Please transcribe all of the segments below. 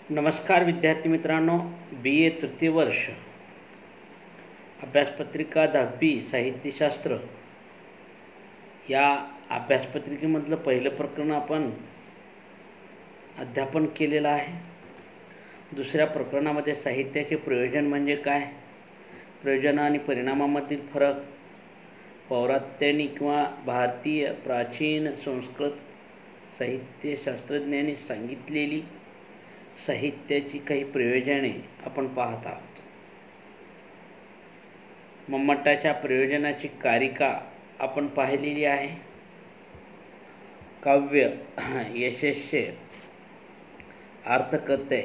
नमस्कार विद्यार्थी मित्रांनो, BA तृतीय वर्ष अभ्यासपत्रिका 10वी साहित्यशास्त्र या अभ्यासपत्रिकेमधलं पहिलं प्रकरण आपण अध्यापन केलेलं आहे. दुसऱ्या प्रकरणामध्ये साहित्याचे प्रयोजन म्हणजे काय, प्रयोजन आणि परिणामामधील फरक, पौरात्यानी किंवा भारतीय प्राचीन संस्कृत साहित्यशास्त्रज्ञांनी सांगितलेली साहित्याची काही प्रयोजने आपण पाहत आहोत. मम्मटाच्या प्रयोजनाची कारिका आपण पाहिलेली आहे. काव्य यशस्ये, अर्थकते,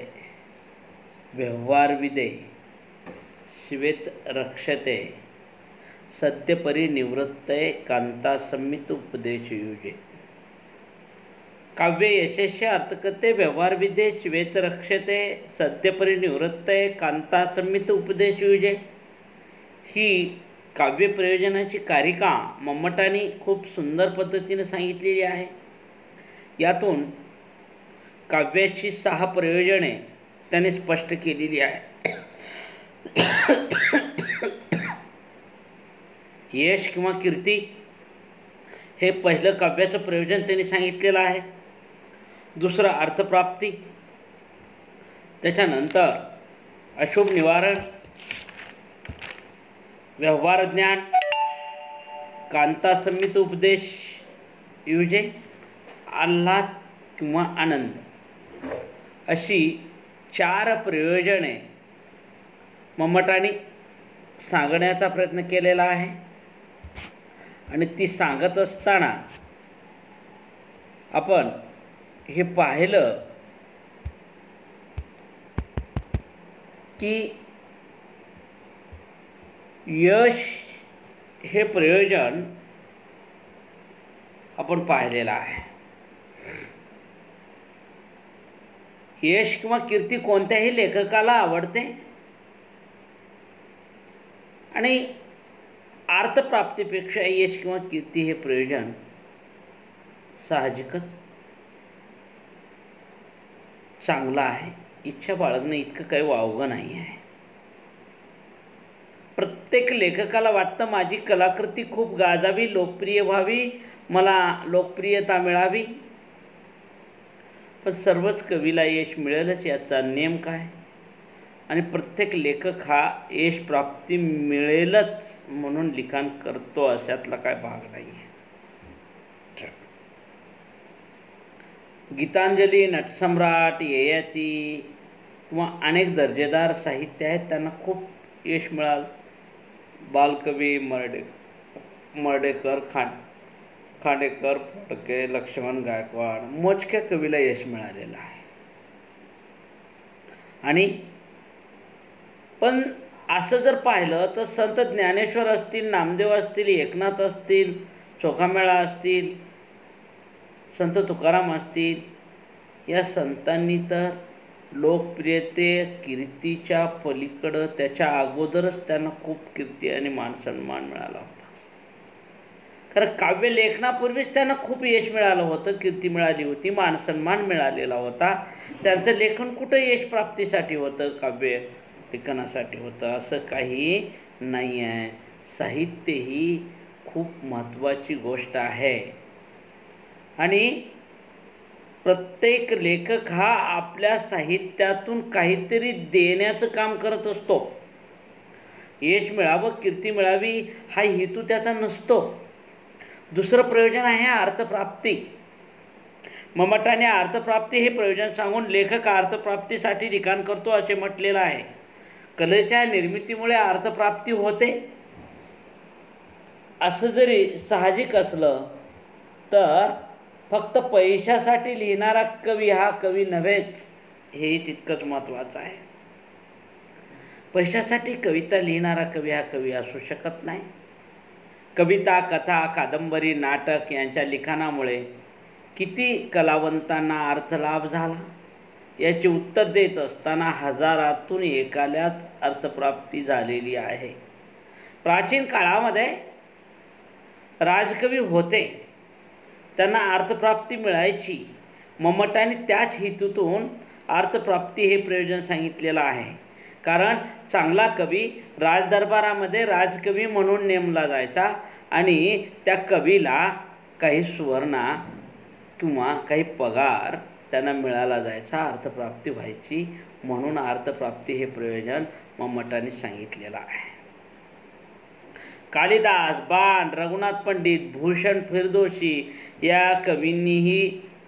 व्यवहारविदे, श्वेतरक्षते, सद्यपरिनिवृत्तये, कांतासंमित उपदेशयुजे. काव्य यशस्ये, अर्थकते, व्यवहारविदे, श्वेतरक्षते, सद्यपरिनिवृत्तये, कांतासंमित उपदेशयुजे ही काव्य प्रयोजनाची कारिका मम्मटांनी खूप सुंदर पद्धतीने सांगितलेली आहे. यातून काव्याची 6 प्रयोजने त्यांनी स्पष्ट केलेली आहे. यश किंवा कीर्ती हे पहिलं काव्याचं प्रयोजन त्यांनी सांगितलेलं आहे. दुसरं अर्थप्राप्ती, त्याच्यानंतर अशुभ निवारण, व्यवहार ज्ञान, कांतासंमित उपदेश युजे, आल्हाद किंवा आनंद अशी 4 प्रयोजने मम्मटांनी सांगण्याचा प्रयत्न केलेला आहे. आणि ती सांगत असताना आपण हे पाहिलं की यश हे प्रयोजन आपण पाहिलेलं आहे. यश किंवा कीर्ती कोणत्याही लेखकाला आवडते आणि अर्थप्राप्तीपेक्षा यश किंवा कीर्ती हे प्रयोजन साहजिकच चांगलं आहे. इच्छा बाळगणं इतकं काही वावगं नाही आहे. प्रत्येक लेखकाला वाटतं माझी कलाकृती खूप गाजावी, लोकप्रिय व्हावी, मला लोकप्रियता मिळावी. पण सर्वच कवीला यश मिळेलच याचा नेम काय, आणि प्रत्येक लेखक हा यश प्राप्ती मिळेलच म्हणून लिखाण करतो अशातला काय भाग नाही आहे. गीतांजली, नटसम्राट, ययाती किंवा अनेक दर्जेदार साहित्य आहेत, त्यांना खूप यश मिळालं. बालकवी मर्ढेकर, खांडेकर, फडके, लक्ष्मण गायकवाड, मोजक्या कवीला यश मिळालेलं आहे. आणि पण असं जर पाहिलं तर संत ज्ञानेश्वर असतील, नामदेव असतील, एकनाथ असतील, चोखामेळा असतील, संत तुकाराम असतील, या संतांनी तर लोकप्रियते कीर्तीच्या पलीकडं त्याच्या अगोदरच त्यांना खूप कीर्ती आणि मानसन्मान मिळाला होता. कारण काव्य लेखनापूर्वीच त्यांना खूप यश मिळालं होतं, कीर्ती मिळाली होती, मानसन्मान मिळालेला होता. त्यांचं लेखन कुठं यश प्राप्तीसाठी होतं, काव्य लेखनासाठी होतं असं काही नाही आहे. साहित्य ही खूप महत्त्वाची गोष्ट आहे आणि प्रत्येक लेखक हा आपल्या साहित्यातून काहीतरी देण्याचं काम करत असतो. यश मिळावं, कीर्ती मिळावी हा हेतू त्याचा नसतो. दुसरं प्रयोजन आहे अर्थप्राप्ती. मम्मटाने अर्थप्राप्ती हे प्रयोजन सांगून लेखक अर्थप्राप्तीसाठी लिखाण करतो असे म्हटलेलं आहे. कलेच्या निर्मितीमुळे अर्थप्राप्ती होते असं जरी साहजिक असलं तर फक्त पैशासाठी लिहिणारा कवी हा कवी नव्हेच, हेही तितकंच महत्त्वाचं आहे. पैशासाठी कविता लिहिणारा कवी हा कवी असू शकत नाही. कविता, कथा, कादंबरी, नाटक यांच्या लिखाणामुळे किती कलावंतांना अर्थलाभ झाला याचे उत्तर देत असताना हजारातून एकालाच अर्थप्राप्ती झालेली आहे. प्राचीन काळामध्ये राजकवी होते, त्यांना अर्थप्राप्ती मिळायची. मम्मटाने त्याच हेतूतून अर्थप्राप्ती हे प्रयोजन सांगितलेलं आहे. कारण चांगला कवी राजदरबारामध्ये राजकवी म्हणून नेमला जायचा आणि त्या कवीला काही सुवर्णा किंवा काही पगार त्यांना मिळाला जायचा, अर्थप्राप्ती व्हायची. म्हणून अर्थप्राप्ती हे प्रयोजन मम्मटांनी सांगितलेलं आहे. कालिदास, बाण, रघुनाथ पंडित, भूषण फिरदोशी या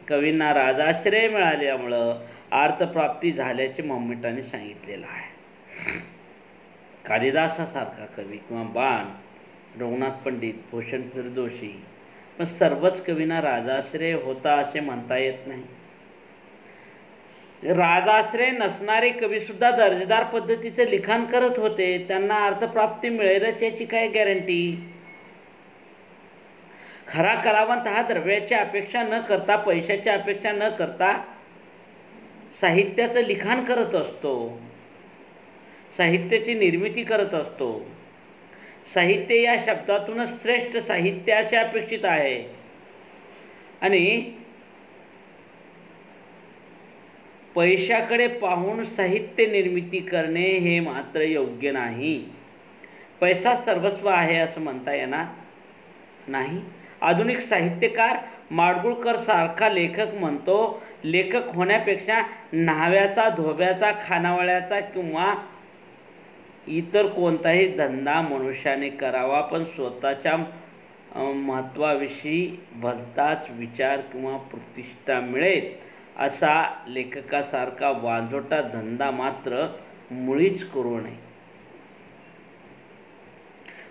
कवींना राजाश्रय मिळाल्यामुळं अर्थप्राप्ती झाल्याचे मम्मटांनी सांगितलेलं आहे. कालिदासासारखा कवी किंवा बाण, रघुनाथ पंडित, भूषण फिरदोशी, पण सर्वच कवींना राजाश्रय होता असे म्हणता येत नाही. राजाश्रय नसणारे कवीसुद्धा दर्जेदार पद्धतीचे लिखाण करत होते. त्यांना अर्थप्राप्ती मिळेलच याची काय गॅरंटी? खरा कलावंत हा द्रव्याची अपेक्षा न करता, पैशाची अपेक्षा न करता साहित्याचं लिखाण करत असतो, साहित्याची निर्मिती करत असतो. साहित्य या शब्दातूनच श्रेष्ठ साहित्य असे अपेक्षित आहे. आणि पैशाकडे पाहून साहित्य निर्मिती करणे हे मात्र योग्य नाही. पैसा सर्वस्व आहे असं म्हणता येणार नाही. आधुनिक साहित्यकार माडगुळकर सारखा लेखक म्हणतो, लेखक होण्यापेक्षा न्हाव्याचा, धोब्याचा, खानावळ्याचा किंवा इतर कोणताही धंदा मनुष्याने करावा, पण स्वतःच्या महत्त्वाविषयी भलताच विचार किंवा प्रतिष्ठा मिळेल असा लेखकासारखा वांझोटा धंदा मात्र मुळीच करू नये.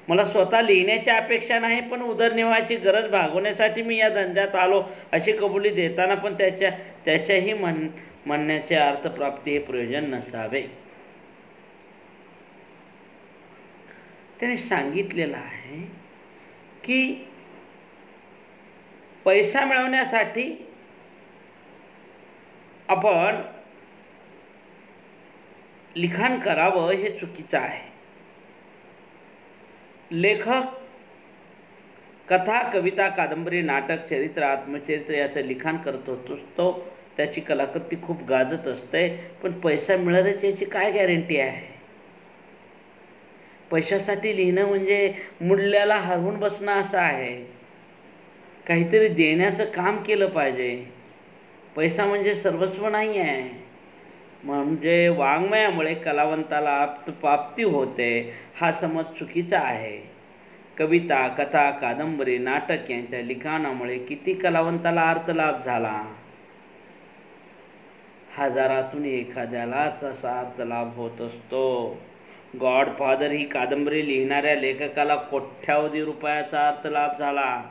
मला स्वतः लिहिण्याची अपेक्षा नाही, पण उदरनिर्वाहाची गरज भागवण्यासाठी मी या धंद्यात आलो अशी कबुली देताना पण त्याच्याही म्हणण्याचे अर्थप्राप्ती हे प्रयोजन नसावे. त्याने सांगितलेलं आहे की पैसा मिळवण्यासाठी आपण लिखाण करावं हे चुकीचं आहे. लेखक कथा, कविता, कादंबरी, नाटक, चरित्र, आत्मचरित्र याचं लिखाण करत होतोच तो त्याची कलाकृती खूप गाजत असते, पण पैसा मिळेलच याची काय गॅरंटी आहे? पैशासाठी लिहिणं म्हणजे मूल्याला हरवून बसणं असं आहे. काहीतरी देण्याचं काम केलं पाहिजे. पैसा म्हणजे सर्वस्व नाही आहे. म्हणजे वाङ्मयामुळे कलावंताला अर्थप्राप्ती होते हा समज चुकीचा आहे. कविता, कथा, कादंबरी, नाटक यांच्या लिखाणामुळे किती कलावंताला अर्थलाभ झाला. हजारातून एखाद्यालाच असा अर्थलाभ होत असतो. गॉडफादर ही कादंबरी लिहिणाऱ्या लेखकाला कोट्यावधी रुपयाचा अर्थलाभ झाला.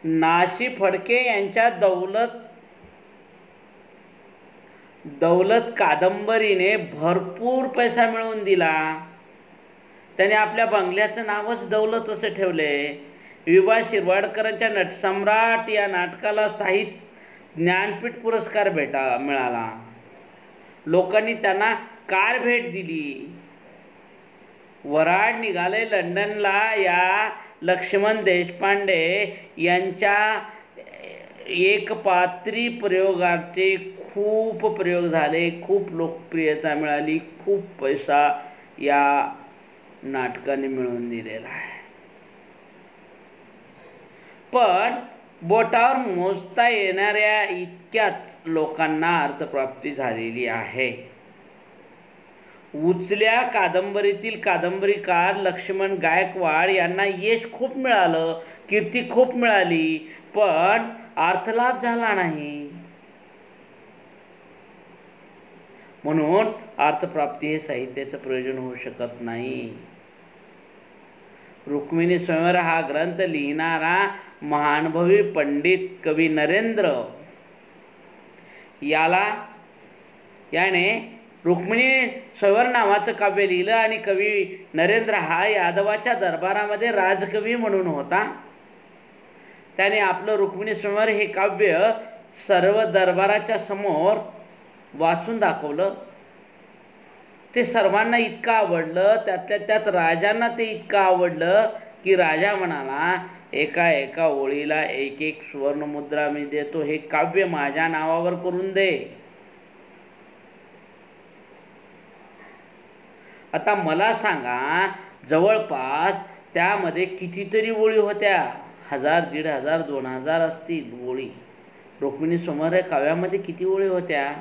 नाशी फडके यांच्या दौलत कादंबरीने भरपूर पैसा मिळवून दिला. त्याने आपल्या बंगल्याचं नावच दौलत असं ठेवले. विभा शिरवाडकरांच्या नटसम्राट या नाटकाला साहित्य ज्ञानपीठ पुरस्कार मिळाला. लोकांनी त्यांना कार भेट दिली. वऱ्हाड निघाले लंडनला या लक्ष्मण देशपांडे यांच्या एकपात्री प्रयोगाचे खूप प्रयोग झाले, खूप लोकप्रियता मिळाली, खूप पैसा या नाटकाने मिळवून दिलेला आहे. पण बोटावर मोजता येणाऱ्या इतक्याच लोकांना अर्थप्राप्ती झालेली आहे. उचल्या कादंबरीतील कादंबरीकार लक्ष्मण गायकवाड यांना यश खूप मिळालं, कीर्ती खूप मिळाली, पण अर्थलाभ झाला नाही. म्हणून अर्थप्राप्ती हे साहित्याचं प्रयोजन होऊ शकत नाही. रुक्मिणी स्वयंवर हा ग्रंथ लिहिणारा महानुभवी पंडित कवी नरेंद्र याने रुक्मिणी स्वयंवर नावाचं काव्य लिहिलं आणि कवी नरेंद्र हा यादवाच्या दरबारामध्ये राजकवी म्हणून होता. त्याने आपलं रुक्मिणी स्वयंवर हे काव्य सर्व दरबाराच्या समोर वाचून दाखवलं. ते सर्वांना इतकं आवडलं, त्यातल्या त्यात राजांना ते इतकं आवडलं की राजा म्हणाला, एका ओळीला 1 सुवर्णमुद्रा मी देतो, हे काव्य माझ्या नावावर करून दे. आता मला सांगा, जवळपास त्यामध्ये कितीतरी ओळी होत्या, 1000, 1500, 2000 असतील ओळी. रुक्मिणी स्वयंवर काव्यामध्ये किती ओळी होत्या?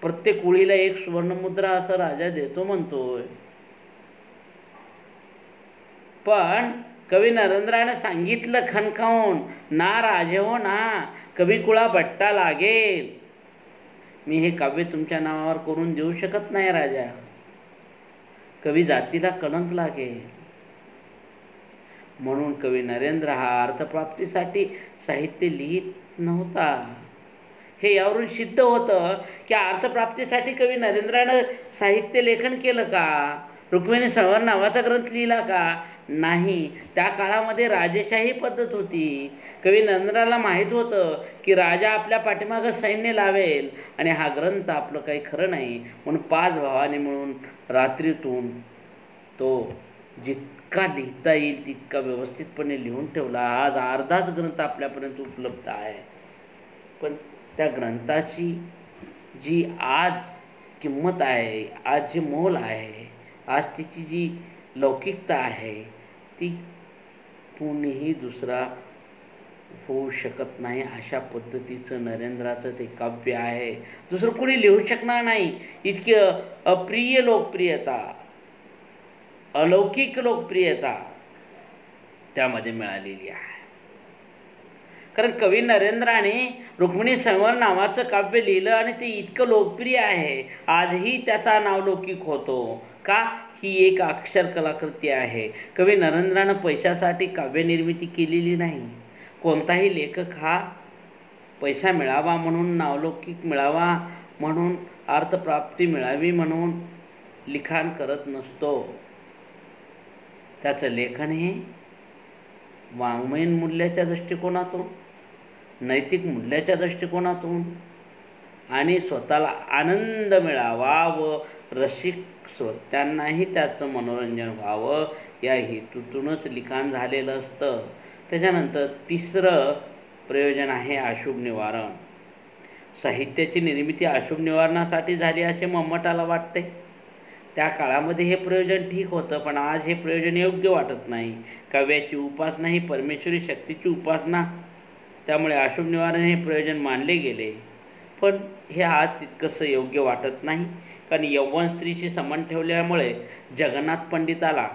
प्रत्येक ओळीला एक सुवर्णमुद्रा असं राजा देतो म्हणतोय. पण कवी नरेंद्राने सांगितलं खणखाऊन, ना राजे हो ना, कवी कुळा बट्टा लागेल. मी हे काव्य तुमच्या नावावर करून देऊ शकत नाही राजा, कवी जातीला कलंक लागेल. म्हणून कवी नरेंद्र हा अर्थप्राप्तीसाठी साहित्य लिहित नव्हता. हे यावरून सिद्ध होतं की अर्थप्राप्तीसाठी कवी नरेंद्रानं साहित्य लेखन केलं का? रुक्मिणी स्वयंवर नावाचा ग्रंथ लिहिला का? नाही. त्या काळामध्ये राजेशाही पद्धत होती. कवी नरेंद्राला माहीत होतं की राजा आपल्या पाठीमागं सैन्य लावेल आणि हा ग्रंथ आपलं काही खरं नाही, म्हणून 5 भावांनी मिळून रात्रीतून तो जितका लिहिता येईल तितका व्यवस्थितपणे लिहून ठेवला. आज अर्धाच ग्रंथ आपल्यापर्यंत उपलब्ध आहे. पण त्या ग्रंथाची जी आज किंमत आहे, आज जे मोल आहे, आज तिची जी लौकिकता आहे, ती कोणीही दुसरा होऊ शकत नाही. अशा पद्धतीचं नरेंद्राचं ते काव्य आहे. दुसरं कोणी लिहू शकणार नाही. इतकी अप्रिय लोकप्रियता, अलौकिक लोकप्रियता त्यामध्ये मिळालेली आहे. कारण कवी नरेंद्राने रुक्मिणी स्वयंवर नावाचं काव्य लिहिलं आणि ते इतकं लोकप्रिय आहे. आजही त्याचा नावलौकिक होतो का? ही एक अक्षर कलाकृती आहे. कवी नरेंद्रानं पैशासाठी काव्यनिर्मिती केलेली नाही. कोणताही लेखक हा पैसा मिळावा म्हणून, नावलौकिक मिळावा म्हणून, अर्थप्राप्ती मिळावी म्हणून लिखाण करत नसतो. त्याचं लेखन हे वाङ्मयीन मूल्याच्या दृष्टिकोनातून, नैतिक मूल्याच्या दृष्टिकोनातून आणि स्वतःला आनंद मिळावा व रसिक श्रोत्यांनाही त्याचं मनोरंजन व्हावं या हेतूतूनच लिखाण झालेलं असतं. त्याच्यानंतर तिसरं प्रयोजन आहे अशुभ निवारण. साहित्याची निर्मिती अशुभ निवारणासाठी झाली असे मम्मटाला वाटते. त्या काळामध्ये हे प्रयोजन ठीक होतं, पण आज हे प्रयोजन योग्य वाटत नाही. काव्याची उपासना ही परमेश्वरी शक्तीची उपासना, त्यामुळे अशुभ निवारण हे प्रयोजन मानले गेले. पण हे आज तितकंसं योग्य वाटत नाही. कारण यौवन स्त्रीशी संबंध ठेवल्यामुळे जगन्नाथ पंडिताला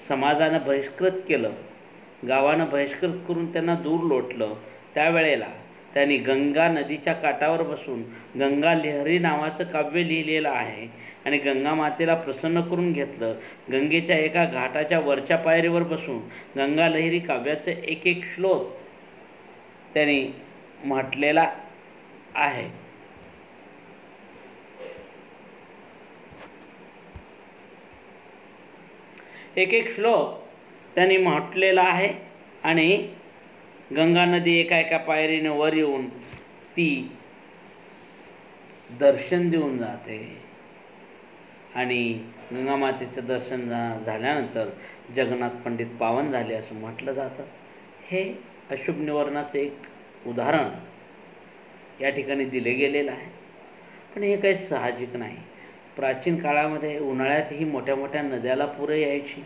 समाजानं बहिष्कृत केलं, गावानं बहिष्कृत करून त्यांना दूर लोटलं. त्यावेळेला त्यांनी गंगा नदीच्या काठावर बसून गंगा लहरी नावाचं काव्य लिहिलेलं आहे आणि गंगा मातेला प्रसन्न करून घेतलं. गंगेच्या एका घाटाच्या वरच्या पायरीवर बसून गंगा लहरी काव्याचे एक एक श्लोक त्यांनी म्हटलेला आहे. एक एक श्लोक त्यांनी म्हटलेला आहे आणि गंगा नदी एका एका पायरीने वर येऊन ती दर्शन देऊन जाते आणि गंगा मातेचं दर्शन झाल्यानंतर जगन्नाथ पंडित पावन झाले असं म्हटलं जातं. हे अशुभ निवारणाचं एक उदाहरण या ठिकाणी दिले गेलेलं आहे. पण हे काही साहजिक नाही. प्राचीन काळामध्ये उन्हाळ्यातही मोठ्या मोठ्या नद्याला पुरं यायची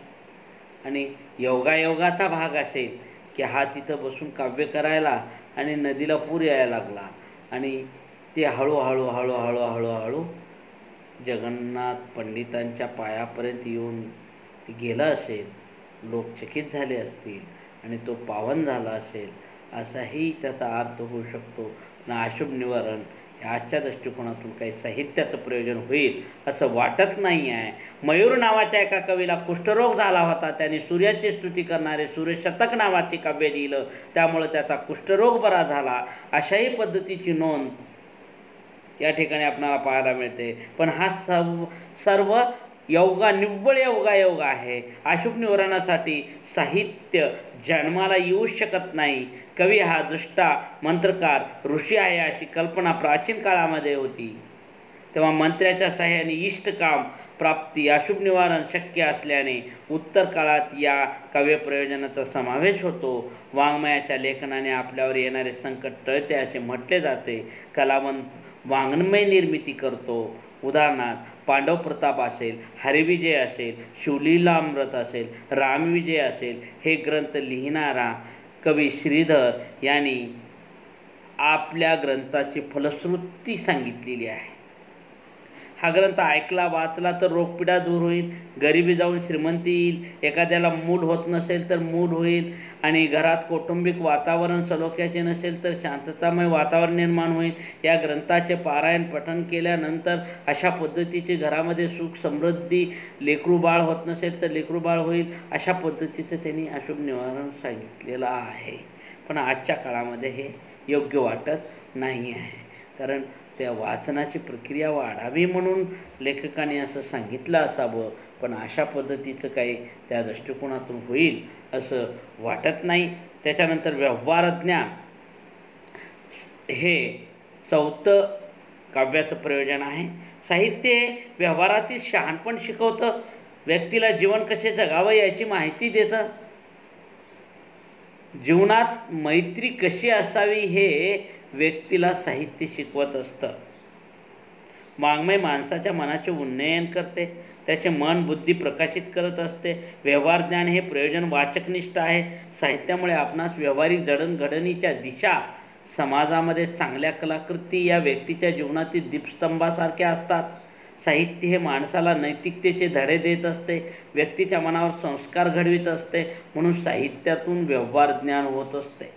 आणि योगायोगाचा भाग असेल की हा तिथं बसून काव्य करायला आणि नदीला पूर यायला लागला आणि ते हळूहळू हळूहळू हळूहळू जगन्नाथ पंडितांच्या पायापर्यंत येऊन ते गेलं असेल, लोक चकित झाले असतील आणि तो पावन झाला असेल, असाही त्याचा अर्थ होऊ शकतो. पण अशुभ निवारण हे आजच्या दृष्टिकोनातून काही साहित्याचं प्रयोजन होईल असं वाटत नाही आहे. मयूर नावाच्या एका कवीला कुष्ठरोग झाला होता. त्यांनी सूर्याची स्तुती करणारे सूर्यशतक नावाचे काव्य लिहिलं, त्यामुळं त्याचा कुष्ठरोग बरा झाला. अशाही पद्धतीची नोंद या ठिकाणी आपणाला पाहायला मिळते. पण हा सर्व निव्वळ योगायोग आहे. अशुभ निवारणासाठी साहित्य जन्माला येऊ शकत नाही. कवी हा दृष्टा, मंत्रकार, ऋषी आहे अशी कल्पना प्राचीन काळामध्ये होती. तेव्हा मंत्र्याच्या साहाय्याने इष्टकाम प्राप्ती, अशुभ निवारण शक्य असल्याने उत्तर काळात या काव्य प्रयोजनाचा समावेश होतो. वाङ्मयाच्या लेखनाने आपल्यावर येणारे संकट टळते असे म्हटले जाते. कलावंत वाङ्मय निर्मिती करतो. उदाहरणार्थ पांडव प्रताप असेल, हरिविजय असेल, शिवलीलामृत असेल, रामविजय असेल, हे ग्रंथ लिहिणारा कवी श्रीधर यांनी आपल्या ग्रंथाची फलश्रुती सांगितलेली आहे. हा ग्रंथ ऐकला वाचला तर रोगपिडा दूर होईल, गरिबी जाऊन श्रीमंती येईल, एखाद्याला मूल होत नसेल तर मूल होईल, आणि घरात कौटुंबिक वातावरण सलोख्याचे नसेल तर शांततामय वातावरण निर्माण होईल. या ग्रंथाचे पारायण पठण केल्यानंतर अशा पद्धतीचे घरामध्ये सुख समृद्धी, लेकरूबाळ होत नसेल तर लेकरूबाळ होईल, अशा पद्धतीचं त्यांनी अशुभ निवारण सांगितलेलं आहे. पण आजच्या काळामध्ये हे योग्य वाटत नाही आहे, कारण त्या वाचनाची प्रक्रिया वाढावी म्हणून लेखकाने असं सांगितलं असावं, पण अशा पद्धतीचं काही त्या दृष्टिकोनातून होईल असं वाटत नाही. त्याच्यानंतर व्यवहारज्ञान हे चौथं काव्याचं प्रयोजन आहे. साहित्य हे व्यवहारातील शहाणपण शिकवतं, व्यक्तीला जीवन कसे जगावं याची माहिती देतं, जीवनात मैत्री कशी असावी हे व्यक्तीला साहित्य शिकवत असतं. वाङ्मय माणसाच्या मनाचे उन्नयन करते, त्याचे मन बुद्धी प्रकाशित करत असते. व्यवहार ज्ञान हे प्रयोजन वाचकनिष्ठ आहे. साहित्यामुळे आपणास व्यावहारिक जडणघडणीच्या दिशा, समाजामध्ये चांगल्या कलाकृती या व्यक्तीच्या जीवनातील दीपस्तंभासारख्या असतात. साहित्य हे माणसाला नैतिकतेचे धडे देत असते, व्यक्तीच्या मनावर संस्कार घडवित असते, म्हणून साहित्यातून व्यवहार ज्ञान होत असते.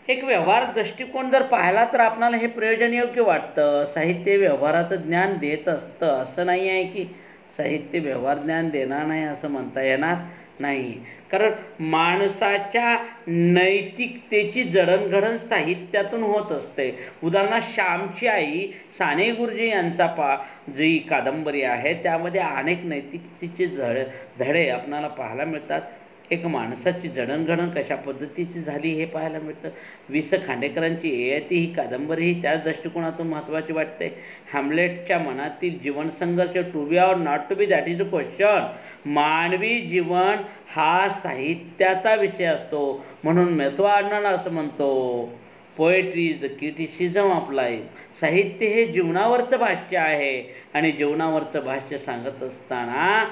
एक व्यवहार दृष्टिकोन जर पाहिला तर आपणाला हे प्रयोजन योग्य वाटतं. साहित्य व्यवहाराचं ज्ञान देत असतं, असं नाही आहे की साहित्य व्यवहार ज्ञान देणार नाही असं म्हणता येणार नाही, कारण माणसाच्या नैतिकतेची जडणघडण साहित्यातून होत असते. उदाहरणार्थ श्यामची आई साने गुरुजी यांचा जी कादंबरी आहे त्यामध्ये अनेक नैतिकतेचे धडे आपणाला पाहायला मिळतात. एक माणसाची जडणघडण कशा पद्धतीची झाली हे पाहायला मिळतं. वि स खांडेकरांची ययाती ही कादंबरी ही त्याच दृष्टिकोनातून महत्त्वाची वाटते. हॅम्लेटच्या मनातील जीवनसंघर्ष, to be or not to be, that is a question. मानवी जीवन हा साहित्याचा विषय असतो, म्हणून मेथवार्णन असं म्हणतो, poetry is the criticism of life. साहित्य हे जीवनावरचं भाष्य आहे, आणि जीवनावरचं भाष्य सांगत असताना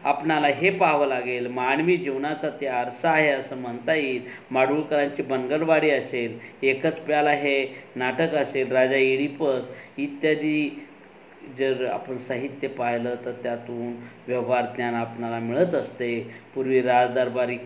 आपणाला हे पाहावं लागेल, मानवी जीवनाचा ते आरसा आहे असं म्हणता येईल. माडगूळकरांची बनगरवाडी असेल, एकच प्याला हे नाटक असेल, राजा इडिपस इत्यादी जर आपण साहित्य पाहिलं तर त्यातून व्यवहार ज्ञान आपणाला मिळत असते. पूर्वी राजदरबारी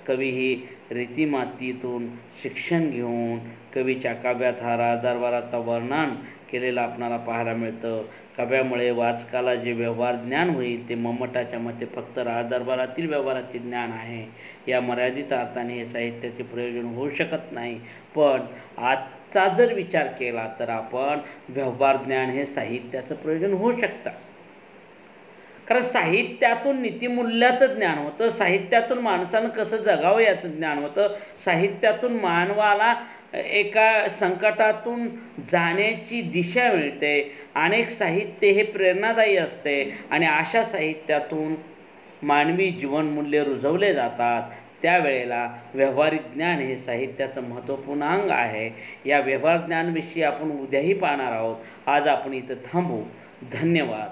कवी ही रीतिमातीतून शिक्षण घेऊन कवीच्या काव्यात हा राजदरबाराचा वर्णन केलेलं आपणाला पाहायला मिळतं. काव्यामुळे वाचकाला जे व्यवहार ज्ञान होईल ते मम्मटाच्या मते फक्त राजदरबारातील व्यवहाराचे ज्ञान आहे. या मर्यादित अर्थाने हे साहित्याचे प्रयोजन होऊ शकत नाही. पण आजचा जर विचार केला तर आपण व्यवहार ज्ञान हे साहित्याचं प्रयोजन होऊ शकतं, कारण साहित्यातून नीतिमूल्याचं ज्ञान होतं, साहित्यातून माणसानं कसं जगावं याचं ज्ञान होतं, साहित्यातून मानवाला एका संकटातून जाण्याची दिशा मिळते. अनेक साहित्य हे प्रेरणादायी असते, आणि अशा साहित्यातून मानवी जीवनमूल्य रुजवले जातात. त्यावेळेला व्यवहारिक ज्ञान हे साहित्याचं महत्त्वपूर्ण अंग आहे. या व्यवहार ज्ञानविषयी आपण उद्याही पाहणार आहोत. आज आपण इथं थांबू. धन्यवाद.